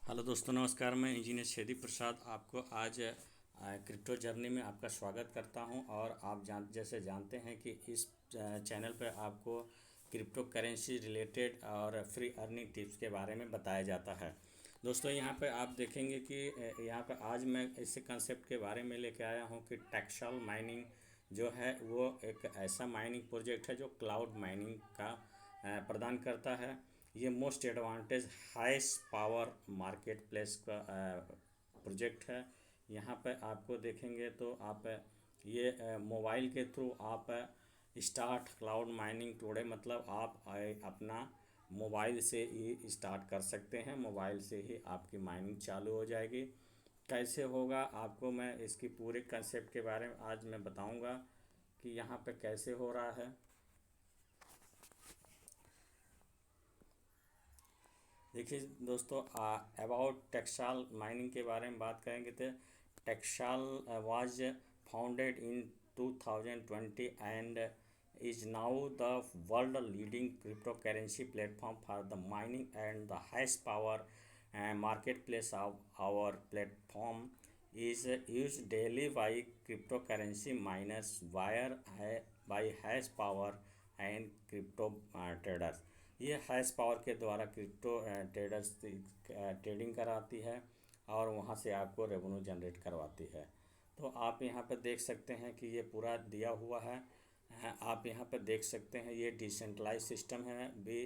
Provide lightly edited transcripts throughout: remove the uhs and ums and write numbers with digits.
Hello दोस्तों, नमस्कार। मैं इंजीनियर छेदी प्रसाद आपको आज क्रिप्टो जर्नी में आपका स्वागत करता हूं। और आप जैसे जानते हैं कि इस चैनल पर आपको क्रिप्टो करेंसी रिलेटेड और फ्री अर्निंग टिप्स के बारे में बताया जाता है। दोस्तों, यहाँ पे आप देखेंगे कि यहाँ पे आज मैं इस कंसेप्ट के बारे में लेके आया हूँ कि टेक्सटाइल माइनिंग जो है वो एक ऐसा माइनिंग प्रोजेक्ट है जो क्लाउड माइनिंग का प्रदान करता है। ये most advantage highest power market place का प्रोजेक्ट है। यहाँ पर आपको देखेंगे तो आप ये मोबाइल के थ्रू आप स्टार्ट क्लाउड माइनिंग टुडे, मतलब आप अपना मोबाइल से ही स्टार्ट कर सकते हैं। मोबाइल से ही आपकी माइनिंग चालू हो जाएगी। कैसे होगा आपको मैं इसकी पूरे कंसेप्ट के बारे में आज मैं बताऊंगा कि यहाँ पे कैसे हो रहा है। देखिए दोस्तों, अबाउट टेक्सटाइल माइनिंग के बारे में बात करेंगे तो textile was founded in 2020 and is now the world leading cryptocurrency platform for the mining and the highest power marketplace of our platform is used daily by cryptocurrency miners by hash power and crypto traders। ये hash power के द्वारा crypto traders trading कराती है और वहाँ से आपको revenue generate करवाती है। तो आप यहाँ पर देख सकते हैं कि ये पूरा दिया हुआ है। आप यहाँ पर देख सकते हैं ये डिसेंट्रलाइज सिस्टम है। We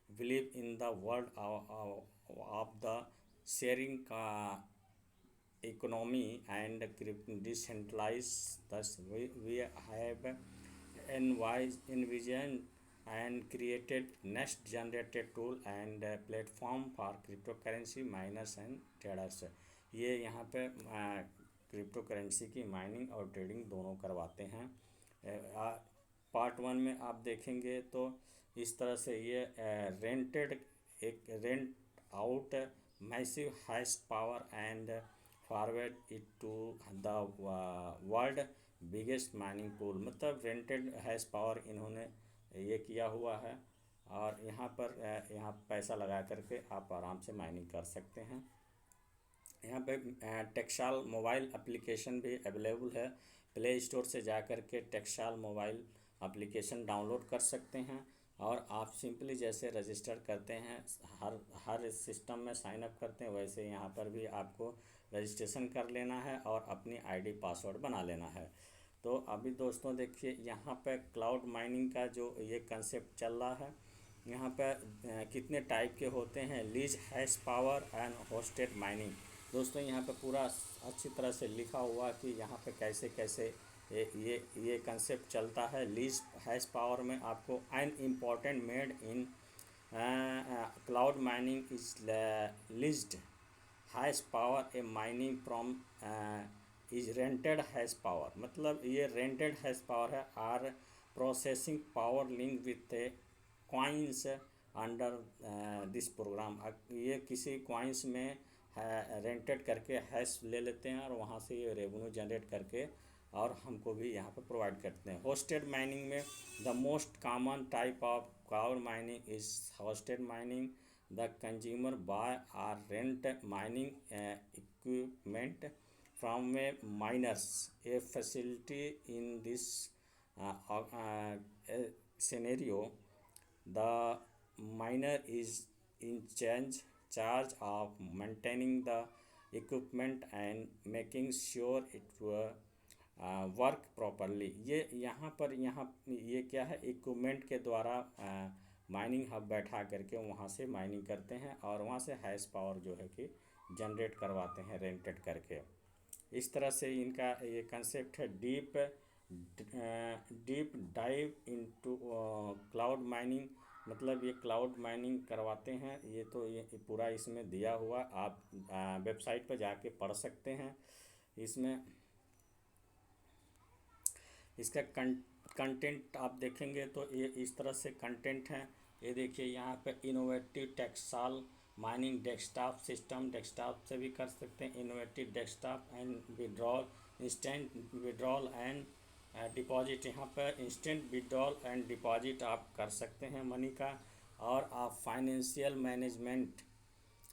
believe in the world of the sharing का economy and decentralized. Thus, we have envisioned and created next generated tool and platform for cryptocurrency miners and traders। ये यहाँ पे क्रिप्टो करेंसी की mining और trading दोनों करवाते हैं। Part one में आप देखेंगे तो इस तरह से ये rent out massive hash power and forward it to the world biggest mining pool. मतलब रेंटेड हैश पावर इन्होंने ये किया हुआ है और यहाँ पर यहाँ पैसा लगा करके आप आराम से माइनिंग कर सकते हैं। यहाँ पे टेक्सटाइल मोबाइल एप्लीकेशन भी अवेलेबल है। प्ले स्टोर से जा कर के टेक्सटाइल मोबाइल एप्लीकेशन डाउनलोड कर सकते हैं और आप सिंपली जैसे रजिस्टर करते हैं, हर सिस्टम में साइन अप करते हैं, वैसे यहाँ पर भी आपको रजिस्ट्रेशन कर लेना है और अपनी आईडी पासवर्ड बना लेना है। तो अभी दोस्तों देखिए, यहाँ पे क्लाउड माइनिंग का जो ये कंसेप्ट चल रहा है, यहाँ पे कितने टाइप के होते हैं। Lease hash power and hosted mining. दोस्तों यहाँ पे पूरा अच्छी तरह से लिखा हुआ कि यहाँ पे कैसे कैसे ये कंसेप्ट चलता है। लीज हैश पावर में आपको an important made in cloud mining is leased hash power a mining from is rented hash power. मतलब ये रेंटेड हैश पावर है। Are processing power link with coins under this program. ये किसी coins में rented करके hash ले लेते हैं और वहाँ से ये रेवेन्यू जनरेट करके और हमको भी यहाँ पे प्रोवाइड करते हैं। होस्टेड माइनिंग में the most common type of cloud mining is hosted mining. The consumer buy or rent mining equipment from a miners. A facility in this scenario, the miner is in charge of maintaining the equipment and making sure it work properly. ये यहाँ पर ये क्या है, equipment के द्वारा mining hub बैठा करके वहाँ से माइनिंग करते हैं और वहाँ से हैश पावर जो है कि जनरेट करवाते हैं रेंटेड करके। इस तरह से इनका ये कंसेप्ट है। Deep dive into cloud mining. मतलब ये क्लाउड माइनिंग करवाते हैं। ये तो ये पूरा इसमें दिया हुआ, आप वेबसाइट पर जाके पढ़ सकते हैं। इसमें इसका कंटेंट आप देखेंगे तो ये इस तरह से कंटेंट है। ये देखिए यहाँ पे innovative textile mining desktop system. Desktop से भी कर सकते हैं। Innovative desktop and withdrawal, instant withdrawal and deposit. यहाँ पर इंस्टेंट विड्रॉल एंड डिपॉजिट आप कर सकते हैं मनी का। और आप financial management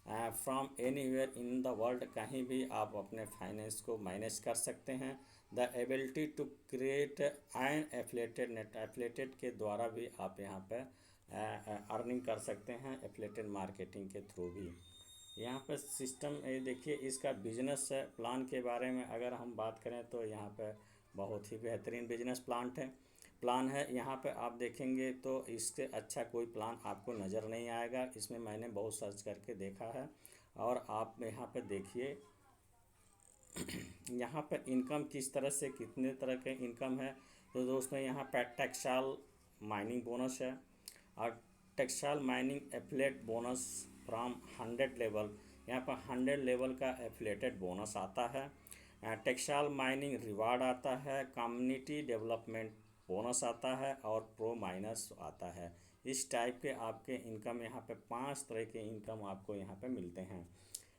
from anywhere in the world, कहीं भी आप अपने फाइनेंस को मैनेज कर सकते हैं। The ability to create an affiliated net, affiliated के द्वारा भी आप यहाँ पे अर्निंग कर सकते हैं, एफिलेटेड मार्केटिंग के थ्रू भी। यहाँ पे सिस्टम ये देखिए, इसका बिजनेस प्लान के बारे में अगर हम बात करें तो यहाँ पे बहुत ही बेहतरीन बिजनेस प्लान है। यहाँ पे आप देखेंगे तो इससे अच्छा कोई प्लान आपको नज़र नहीं आएगा। इसमें मैंने बहुत सर्च करके देखा है। और आप यहाँ पे देखिए, यहाँ पर इनकम किस तरह से, कितने तरह के इनकम है। तो दोस्तों यहाँ पर टेक्सटाइल माइनिंग बोनस है, और textile mining affiliate bonus from 100 level, यहाँ पर 100 लेवल का एफिलेटेड बोनस आता है। टेक्सटाइल माइनिंग रिवार्ड आता है, कम्युनिटी डेवलपमेंट बोनस आता है, और प्रो माइनर्स आता है। इस टाइप के आपके इनकम यहाँ पे 5 तरह के इनकम आपको यहाँ पे मिलते हैं।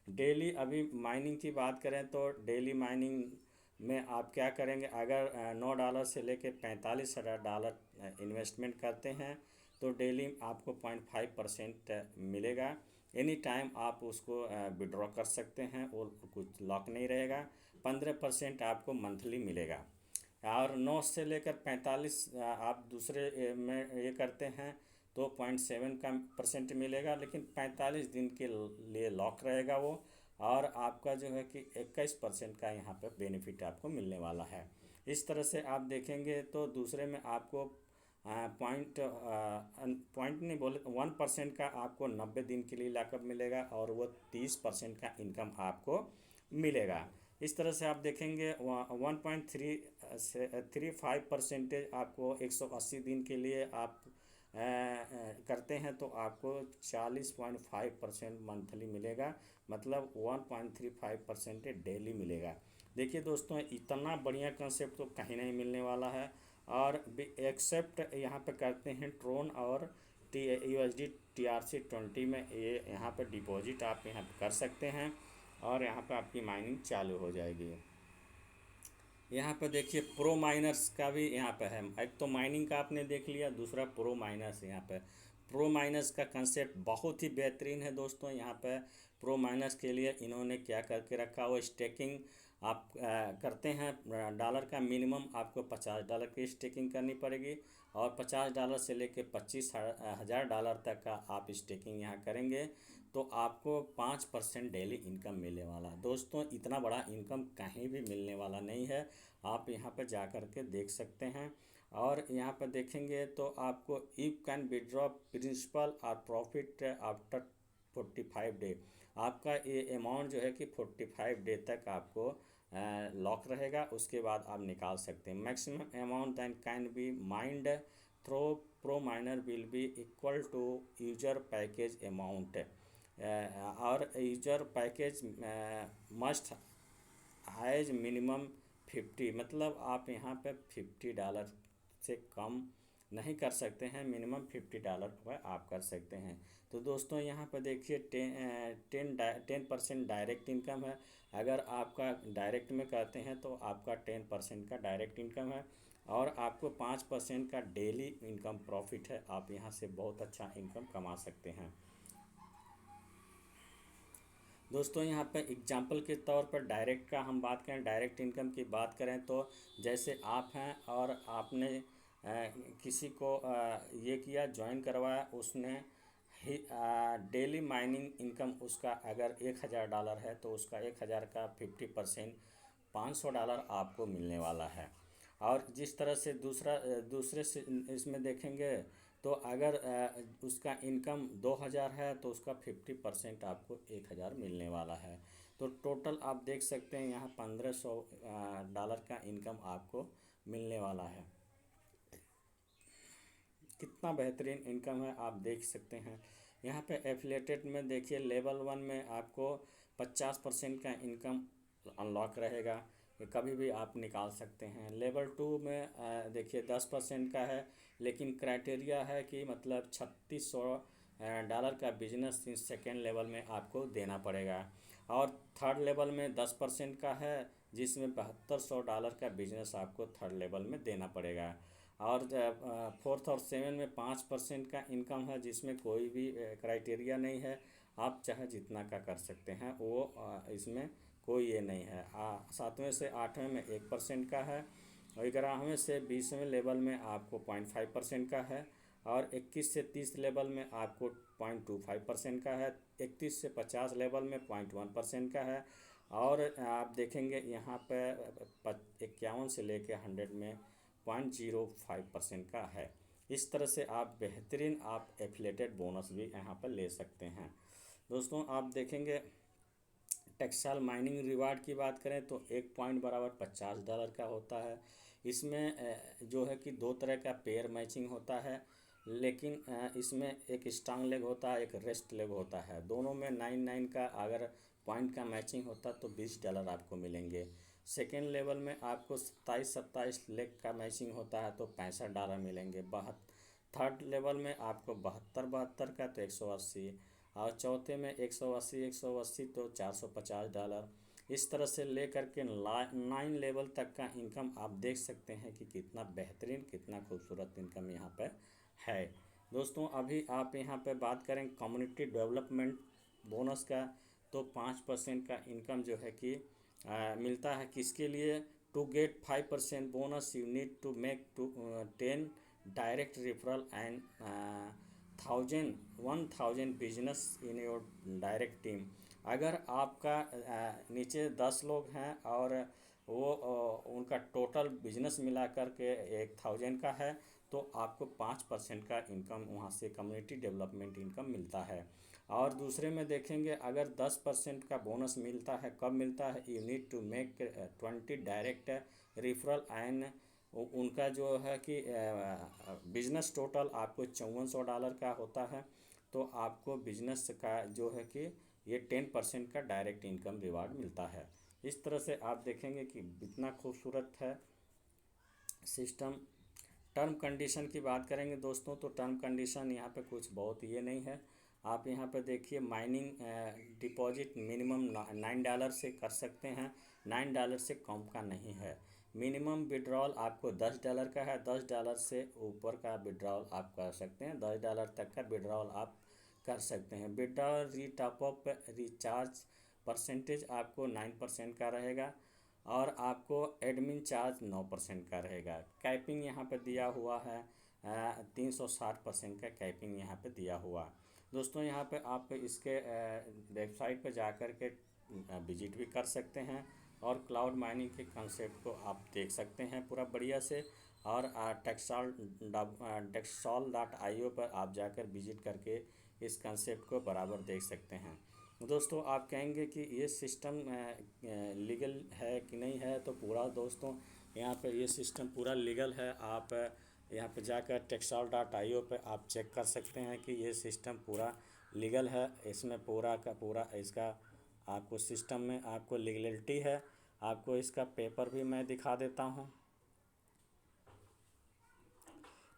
डेली अभी माइनिंग की बात करें तो डेली माइनिंग में आप क्या करेंगे, अगर $9 से लेके $45,000 इन्वेस्टमेंट करते हैं तो डेली आपको 0.5% मिलेगा। एनी टाइम आप उसको विड्रॉ कर सकते हैं और कुछ लॉक नहीं रहेगा। 15% आपको मंथली मिलेगा। और 9 से लेकर 45 आप दूसरे में ये करते हैं तो 0.7 का % मिलेगा, लेकिन 45 दिन के लिए लॉक रहेगा वो। और आपका जो है कि 21% का यहाँ पे बेनिफिट आपको मिलने वाला है। इस तरह से आप देखेंगे तो दूसरे में आपको पॉइंट नहीं बोले, 1% का आपको 90 दिन के लिए लॉकअप मिलेगा, और वो 30% का इनकम आपको मिलेगा। इस तरह से आप देखेंगे 1.35% आपको 180 दिन के लिए आप करते हैं तो आपको 40.5% मंथली मिलेगा, मतलब 1.35% डेली मिलेगा। देखिए दोस्तों, इतना बढ़िया कंसेप्ट तो कहीं नहीं मिलने वाला है। और एक्सेप्ट यहाँ पे करते हैं ट्रोन और USD TRC20 में, ये यहाँ पे डिपॉजिट आप यहाँ पे कर सकते हैं, और यहाँ पे आपकी माइनिंग चालू हो जाएगी। यहाँ पे देखिए प्रो माइनर्स का भी यहाँ पे है। एक तो माइनिंग का आपने देख लिया, दूसरा प्रो माइनर्स। यहाँ पे प्रो माइनर्स का कंसेप्ट बहुत ही बेहतरीन है दोस्तों। यहाँ पे प्रो माइनर्स के लिए इन्होंने क्या करके रखा हो, स्टेकिंग आप करते हैं डॉलर का मिनिमम आपको $50 की स्टेकिंग करनी पड़ेगी, और $50 से लेके $25,000 तक का आप स्टेकिंग यहाँ करेंगे तो आपको 5% डेली इनकम मिलने वाला। दोस्तों इतना बड़ा इनकम कहीं भी मिलने वाला नहीं है, आप यहाँ पर जा कर के देख सकते हैं। और यहाँ पर देखेंगे तो आपको यू कैन विड्रॉ प्रिंसिपल और प्रॉफिट आफ्टर 45 डे, आपका ये अमाउंट जो है कि 45 डे तक आपको लॉक रहेगा, उसके बाद आप निकाल सकते हैं। Maximum amount than can be mined through pro miner will be equal to user package amount, और यूजर पैकेज मस्ट हाइज मिनिमम 50, मतलब आप यहाँ पे $50 से कम नहीं कर सकते हैं, मिनिमम $50 पर आप कर सकते हैं। तो दोस्तों यहाँ पर देखिए 10% डायरेक्ट इनकम है। अगर आपका डायरेक्ट में करते हैं तो आपका 10% का डायरेक्ट इनकम है, और आपको 5% का डेली इनकम प्रॉफिट है। आप यहाँ से बहुत अच्छा इनकम कमा सकते हैं। दोस्तों यहाँ पे एग्जांपल के तौर पर डायरेक्ट का हम बात करें, डायरेक्ट इनकम की बात करें तो जैसे आप हैं और आपने किसी को ये किया, ज्वाइन करवाया, उसने ही डेली माइनिंग इनकम उसका अगर $1,000 है तो उसका 1,000 का 50% $500 आपको मिलने वाला है। और जिस तरह से दूसरे से इसमें देखेंगे तो अगर उसका इनकम 2,000 है तो उसका 50% आपको 1,000 मिलने वाला है। तो टोटल आप देख सकते हैं यहाँ $1,500 का इनकम आपको मिलने वाला है। कितना बेहतरीन इनकम है आप देख सकते हैं। यहाँ पे एफिलेटेड में देखिए लेवल 1 में आपको 50% का इनकम अनलॉक रहेगा, ये कभी भी आप निकाल सकते हैं। लेवल 2 में देखिए 10% का है, लेकिन क्राइटेरिया है कि मतलब $3,600 का बिजनेस सेकेंड लेवल में आपको देना पड़ेगा। और थर्ड लेवल में 10% का है, जिसमें $7,200 का बिजनेस आपको थर्ड लेवल में देना पड़ेगा। और फोर्थ और सेवन में 5% का इनकम है, जिसमें कोई भी क्राइटेरिया नहीं है, आप चाहे जितना का कर सकते हैं, वो इसमें कोई ये नहीं है। 7वें से 8वें में 1% का है, और 11वें से 20वें लेवल में आपको 0.5% का है, और 21 से 30 लेवल में आपको 0.25% का है, 31 से 50 लेवल में 0.1% का है, और आप देखेंगे यहाँ पे 51 से लेके 100 में 0.05% का है। इस तरह से आप बेहतरीन आप एफिलेटेड बोनस भी यहाँ पर ले सकते हैं। दोस्तों आप देखेंगे टेक्सटाइल माइनिंग रिवार्ड की बात करें तो 1 पॉइंट बराबर $50 का होता है। इसमें जो है कि 2 तरह का पेयर मैचिंग होता है, लेकिन इसमें एक स्ट्रांग लेग होता है, एक रेस्ट लेग होता है। दोनों में 9 का अगर पॉइंट का मैचिंग होता तो $20 आपको मिलेंगे। सेकेंड लेवल में आपको 27 लेग का मैचिंग होता है तो $65 मिलेंगे। थर्ड लेवल में आपको 72 का तो 180, और चौथे में 180 तो $450। इस तरह से ले करके 9 लेवल तक का इनकम आप देख सकते हैं कि कितना बेहतरीन, कितना खूबसूरत इनकम यहाँ पर है। दोस्तों अभी आप यहाँ पे बात करें कम्युनिटी डेवलपमेंट बोनस का, तो 5% का इनकम जो है कि मिलता है। किसके लिए? To get 5% bonus you need to make 10 direct referral and 1000 business in your direct team. अगर आपका नीचे 10 लोग हैं और वो उनका टोटल बिजनेस मिला कर के 1000 का है, तो आपको 5% का इनकम वहाँ से कम्युनिटी डेवलपमेंट इनकम मिलता है। और दूसरे में देखेंगे अगर 10% का बोनस मिलता है, कब मिलता है? You need to make 20 direct referral and उनका जो है कि बिजनेस टोटल आपको $5400 का होता है, तो आपको बिजनेस का जो है कि ये 10% का डायरेक्ट इनकम रिवार्ड मिलता है। इस तरह से आप देखेंगे कि इतना खूबसूरत है सिस्टम। टर्म कंडीशन की बात करेंगे दोस्तों, तो टर्म कंडीशन यहाँ पे कुछ बहुत ये नहीं है। आप यहाँ पे देखिए माइनिंग डिपॉजिट मिनिमम $9 से कर सकते हैं, $9 से कम का नहीं है। मिनिमम विड्रॉल आपको $10 का है, $10 से ऊपर का विड्रॉल आप कर सकते हैं, $10 तक का विड्रॉल आप कर सकते हैं। विड्रॉल टॉपअप रिचार्ज परसेंटेज आपको 9% का रहेगा, और आपको एडमिन चार्ज 9% का रहेगा। कैपिंग यहाँ पे दिया हुआ है 360% का कैपिंग यहाँ पे दिया हुआ। दोस्तों यहाँ पे आप इसके वेबसाइट पे जा कर के विजिट भी कर सकते हैं, और क्लाउड माइनिंग के कंसेप्ट को आप देख सकते हैं पूरा बढ़िया से। और textol.io पर आप जाकर विजिट करके इस कंसेप्ट को बराबर देख सकते हैं। दोस्तों आप कहेंगे कि ये सिस्टम लीगल है कि नहीं है, तो पूरा दोस्तों यहाँ पे ये सिस्टम पूरा लीगल है। आप यहाँ पे जाकर textol.io पे आप चेक कर सकते हैं कि ये सिस्टम पूरा लीगल है। इसमें पूरा का पूरा इसका आपको सिस्टम में आपको लीगलिटी है। आपको इसका पेपर भी मैं दिखा देता हूँ।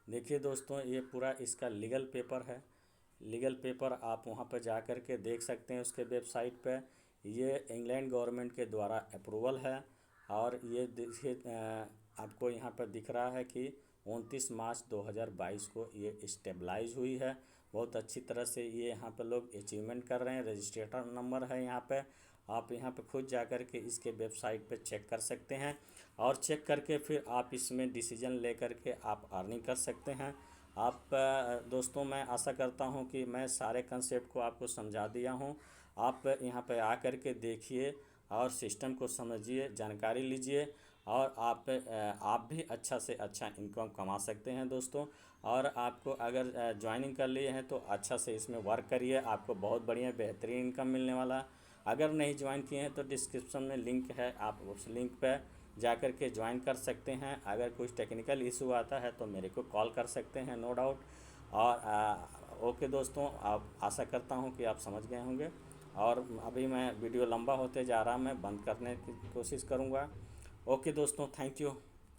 देखिए दोस्तों ये पूरा इसका लीगल पेपर है। लीगल पेपर आप वहाँ पर जा कर के देख सकते हैं उसके वेबसाइट पे। ये इंग्लैंड गवर्नमेंट के द्वारा अप्रूवल है, और ये देखिए आपको यहाँ पर दिख रहा है कि 29 मार्च 2022 को ये स्टेबलाइज हुई है। बहुत अच्छी तरह से ये यहाँ पे लोग अचीवमेंट कर रहे हैं। रजिस्ट्रेटर नंबर है यहाँ पे, आप यहाँ पे खुद जा कर के इसके वेबसाइट पे चेक कर सकते हैं, और चेक करके फिर आप इसमें डिसीजन ले कर के आप अर्निंग कर सकते हैं। आप दोस्तों मैं आशा करता हूं कि मैं सारे कंसेप्ट को आपको समझा दिया हूं। आप यहां पे आ कर के देखिए और सिस्टम को समझिए, जानकारी लीजिए, और आप भी अच्छा से अच्छा इनकम कमा सकते हैं दोस्तों। और आपको अगर ज्वाइनिंग कर लिए हैं तो अच्छा से इसमें वर्क करिए, आपको बहुत बढ़िया बेहतरीन इनकम मिलने वाला। अगर नहीं ज्वाइन किए हैं तो डिस्क्रिप्शन में लिंक है, आप उस लिंक पर जाकर के ज्वाइन कर सकते हैं। अगर कुछ टेक्निकल इशू आता है तो मेरे को कॉल कर सकते हैं, नो डाउट। और ओके दोस्तों, आप आशा करता हूं कि आप समझ गए होंगे। और अभी मैं वीडियो लंबा होते जा रहा, मैं बंद करने की कोशिश करूंगा। ओके दोस्तों, थैंक यू।